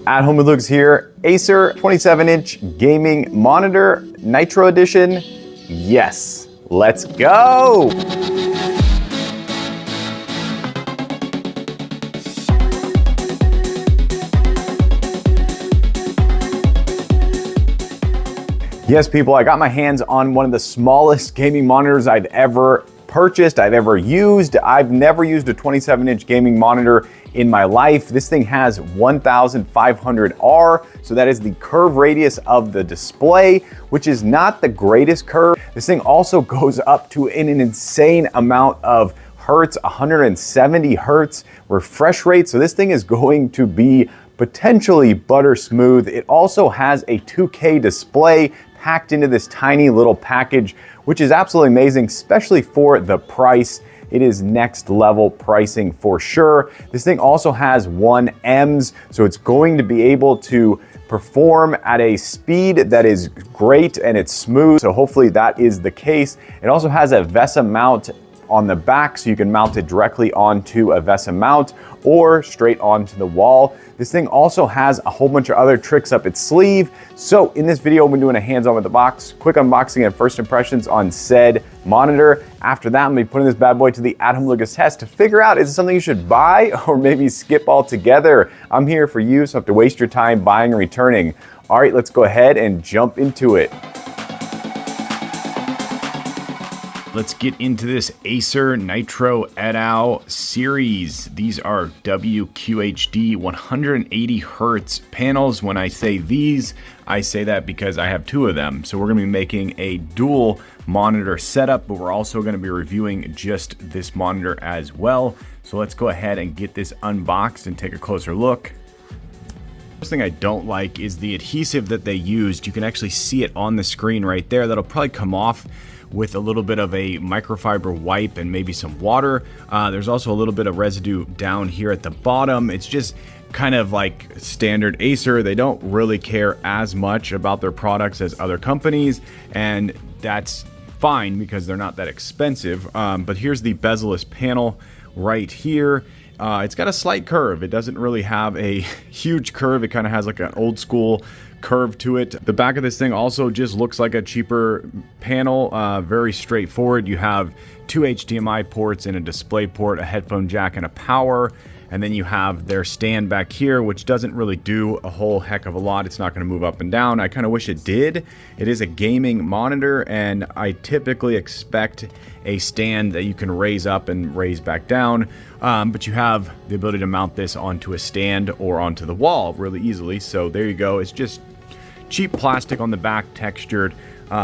At home with Lucas here, Acer 27-inch gaming monitor, Nitro edition. Yes, let's go. Yes, people, I got my hands on one of the smallest gaming monitors I've ever purchased, I've ever used. I've never used a 27-inch gaming monitor in my life. This thing has 1500R, so that is the curve radius of the display, which is not the greatest curve. This thing also goes up to an insane amount of hertz, 170 hertz refresh rate. So this thing is going to be potentially butter smooth. It also has a 2K display packed into this tiny little package, which is absolutely amazing, especially for the price. It is next level pricing for sure. This thing also has 1 EMS, so it's going to be able to perform at a speed that is great and it's smooth. So hopefully that is the case. It also has a VESA mount on the back, so you can mount it directly onto a VESA mount or straight onto the wall. This thing also has a whole bunch of other tricks up its sleeve. So in this video, we're doing a hands-on with the box, quick unboxing and first impressions on said monitor. After that, I'm gonna be putting this bad boy to the at home Lucas test to figure out, is it something you should buy or maybe skip altogether? I'm here for you, so I have to waste your time buying and returning. All right, let's go ahead and jump into it. Let's get into this Acer Nitro EDA series. These are WQHD 180 hertz panels. When I say these, I say that because I have 2 of them. So we're gonna be making a dual monitor setup, but we're also gonna be reviewing just this monitor as well. So let's go ahead and get this unboxed and take a closer look. First thing I don't like is the adhesive that they used. You can actually see it on the screen right there. That'll probably come off with a little bit of a microfiber wipe and maybe some water. There's also a little bit of residue down here at the bottom. It's just kind of like standard Acer. They don't really care as much about their products as other companies, and that's fine because they're not that expensive. But here's the bezel-less panel right here. It's got a slight curve. It doesn't really have a huge curve. It kind of has like an old school curve to it. The back of this thing also just looks like a cheaper panel, very straightforward. You have 2 HDMI ports and a display port, a headphone jack, and a power. And then you have their stand back here, which doesn't really do a whole heck of a lot. It's not going to move up and down. I kind of wish it did. It is a gaming monitor, and I typically expect a stand that you can raise up and raise back down. But you have the ability to mount this onto a stand or onto the wall really easily. So there you go. It's just cheap plastic on the back, textured.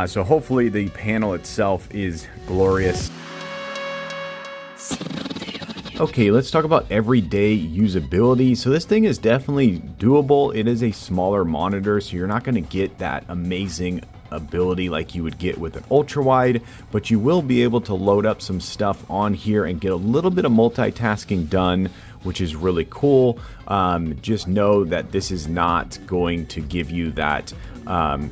So hopefully the panel itself is glorious. Okay, let's talk about everyday usability. So this thing is definitely doable. It is a smaller monitor, so you're not going to get that amazing ability like you would get with an ultra wide, but you will be able to load up some stuff on here and get a little bit of multitasking done, which is really cool. Just know that this is not going to give you that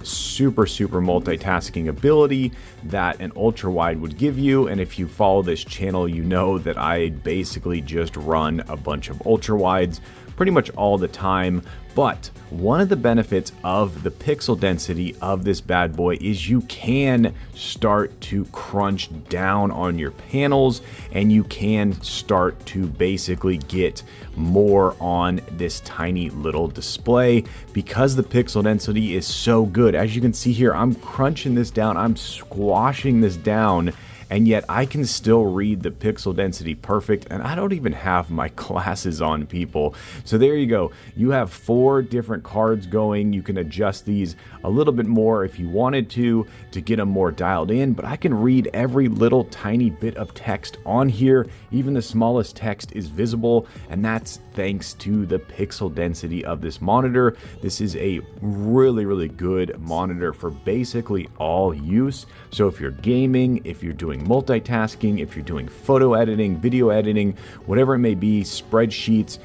super multitasking ability that an ultra wide would give you. And if you follow this channel, you know that I basically just run a bunch of ultra wides pretty much all the time. But one of the benefits of the pixel density of this bad boy is you can start to crunch down on your panels, and you can start to basically get more on this tiny little display because the pixel density is so good. As you can see here, I'm crunching this down, I'm squashing this down, and yet I can still read the pixel density perfect, and I don't even have my glasses on, people. So there you go. You have 4 different cards going. You can adjust these a little bit more if you wanted to get them more dialed in, but I can read every little tiny bit of text on here. Even the smallest text is visible, and that's thanks to the pixel density of this monitor. This is a really good monitor for basically all use. So if you're gaming, if you're doing multitasking, if you're doing photo editing, video editing, whatever it may be, spreadsheets,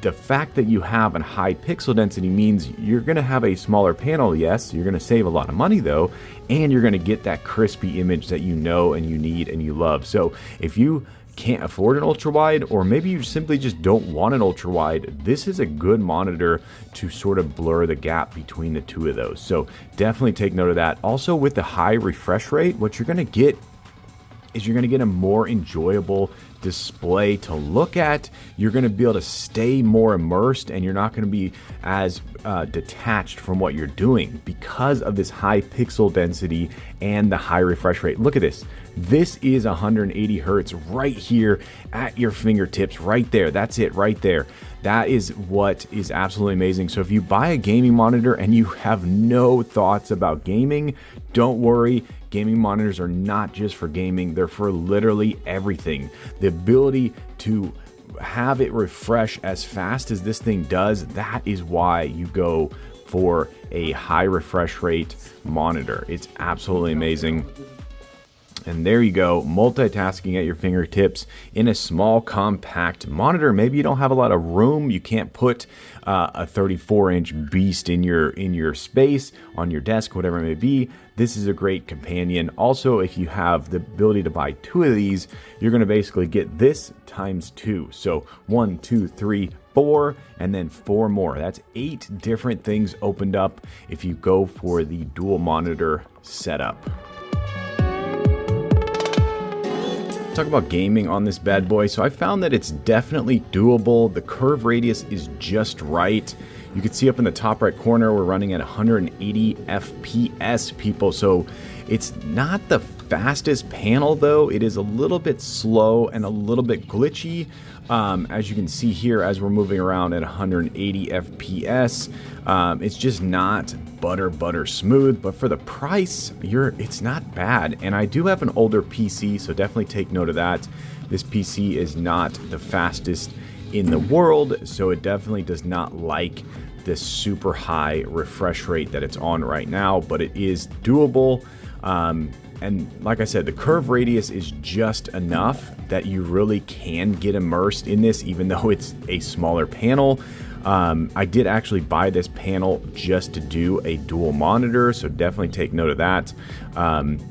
the fact that you have a high pixel density means you're going to have a smaller panel. Yes, you're going to save a lot of money though, and you're going to get that crispy image that you know and you need and you love. So if you can't afford an ultra wide, or maybe you simply just don't want an ultra wide, this is a good monitor to sort of blur the gap between the two of those. So definitely take note of that. Also, with the high refresh rate, what you're going to get is you're going to get a more enjoyable display to look at. You're going to be able to stay more immersed, and you're not going to be as detached from what you're doing because of this high pixel density and the high refresh rate. Look at this. This is 180 hertz right here at your fingertips, right there. That's it right there. That is what is absolutely amazing. So if you buy a gaming monitor and you have no thoughts about gaming, don't worry. Gaming monitors are not just for gaming, they're for literally everything. The ability to have it refresh as fast as this thing does, that is why you go for a high refresh rate monitor. It's absolutely amazing. And there you go, multitasking at your fingertips in a small, compact monitor. Maybe you don't have a lot of room. You can't put a 34-inch beast in your space, on your desk, whatever it may be. This is a great companion. Also, if you have the ability to buy two of these, you're going to basically get this times two. So 1, 2, 3, 4, and then 4 more. That's 8 different things opened up if you go for the dual monitor setup. Talk about gaming on this bad boy. So I found that it's definitely doable. The curve radius is just right. You can see up in the top right corner, we're running at 180 FPS, people. So it's not the fastest panel though. It is a little bit slow and a little bit glitchy. As you can see here, as we're moving around at 180 FPS, it's just not butter smooth, but for the price, it's not bad. And I do have an older PC, so definitely take note of that. This PC is not the fastest in the world, so it definitely does not like this super high refresh rate that it's on right now, but it is doable. And like I said, the curve radius is just enough that you really can get immersed in this, even though it's a smaller panel. I did actually buy this panel just to do a dual monitor, so definitely take note of that.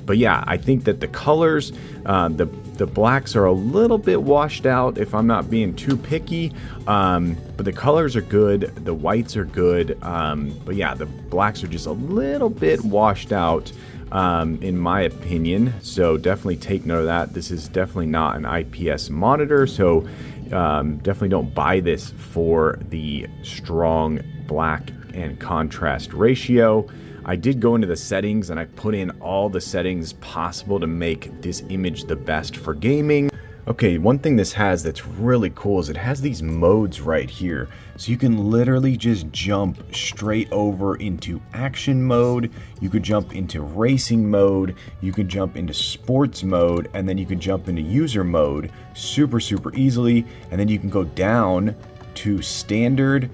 But yeah, I think that the colors, the blacks are a little bit washed out if I'm not being too picky, but the colors are good, the whites are good, but yeah, the blacks are just a little bit washed out, in my opinion. So definitely take note of that. This is definitely not an IPS monitor, so definitely don't buy this for the strong black and contrast ratio. I did go into the settings and I put in all the settings possible to make this image the best for gaming. Okay, one thing this has that's really cool is it has these modes right here. So you can literally just jump straight over into action mode. You could jump into racing mode. You could jump into sports mode, and then you could jump into user mode super easily. And then you can go down to standard,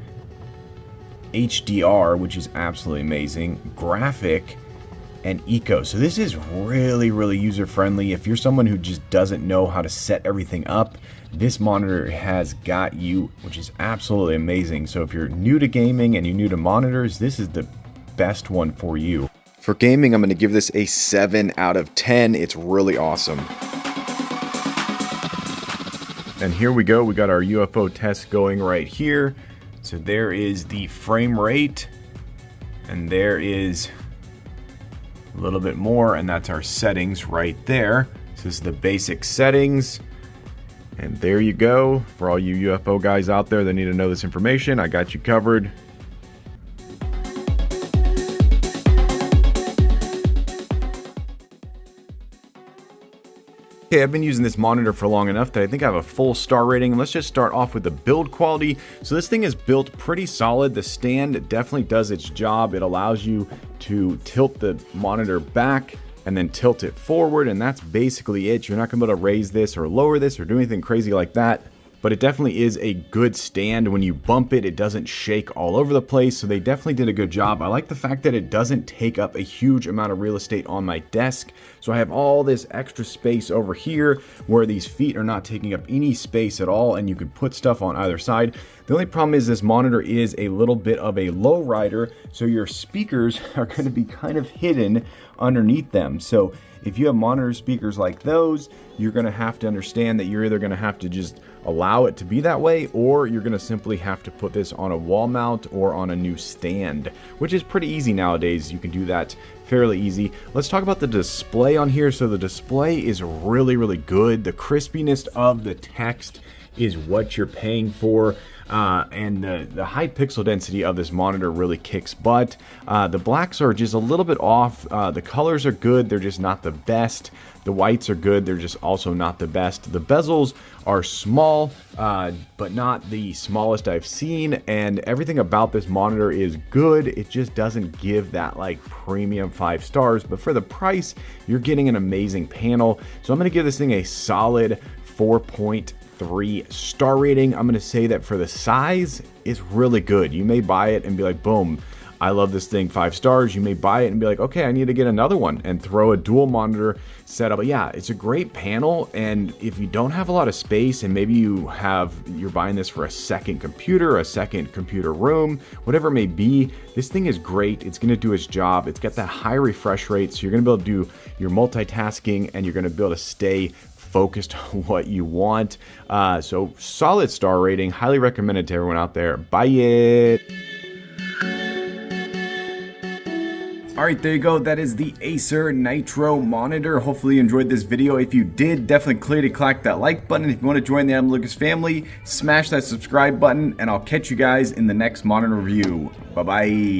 HDR, which is absolutely amazing, graphic, and eco. So this is really user friendly. If you're someone who just doesn't know how to set everything up, this monitor has got you, which is absolutely amazing. So if you're new to gaming and you're new to monitors, this is the best one for you. For gaming, I'm going to give this a 7 out of 10. It's really awesome. And here we go. We got our UFO test going right here. So there is the frame rate, and there is a little bit more, and that's our settings right there. So this is the basic settings, and there you go. For all you UFO guys out there that need to know this information, I got you covered. Okay, I've been using this monitor for long enough that I think I have a full star rating. And let's just start off with the build quality. So this thing is built pretty solid. The stand definitely does its job. It allows you to tilt the monitor back and then tilt it forward, and that's basically it. You're not gonna be able to raise this or lower this or do anything crazy like that. But it definitely is a good stand. When you bump it, it doesn't shake all over the place. So they definitely did a good job. I like the fact that it doesn't take up a huge amount of real estate on my desk. So I have all this extra space over here where these feet are not taking up any space at all, and you can put stuff on either side. The only problem is this monitor is a little bit of a low rider, so your speakers are going to be kind of hidden underneath them. So If you have monitor speakers like those, you're going to have to understand that you're either going to have to just allow it to be that way, or you're going to simply have to put this on a wall mount or on a new stand, which is pretty easy nowadays. You can do that fairly easy. Let's talk about the display on here. So the display is really, really good. The crispiness of the text is what you're paying for. And the high pixel density of this monitor really kicks butt. The blacks are just a little bit off. The colors are good, they're just not the best. The whites are good, they're just also not the best. The bezels are small, but not the smallest I've seen, and everything about this monitor is good. It just doesn't give that like premium 5 stars, but for the price, you're getting an amazing panel. So I'm gonna give this thing a solid 4.3 star rating. I'm going to say that for the size, it's really good. You may buy it and be like, boom, I love this thing, 5 stars. You may buy it and be like, okay, I need to get another one and throw a dual monitor setup. But yeah, it's a great panel. And if you don't have a lot of space and maybe you're buying this for a second computer, a second computer room, whatever it may be, this thing is great. It's going to do its job. It's got that high refresh rate. So you're going to be able to do your multitasking and you're going to be able to stay focused on what you want. So solid star rating, highly recommended to everyone out there. Buy it. All right, there you go. That is the Acer Nitro monitor. Hopefully you enjoyed this video. If you did, definitely click that like button. If you want to join the Adam Lucas family, smash that subscribe button, and I'll catch you guys in the next monitor review. Bye-bye.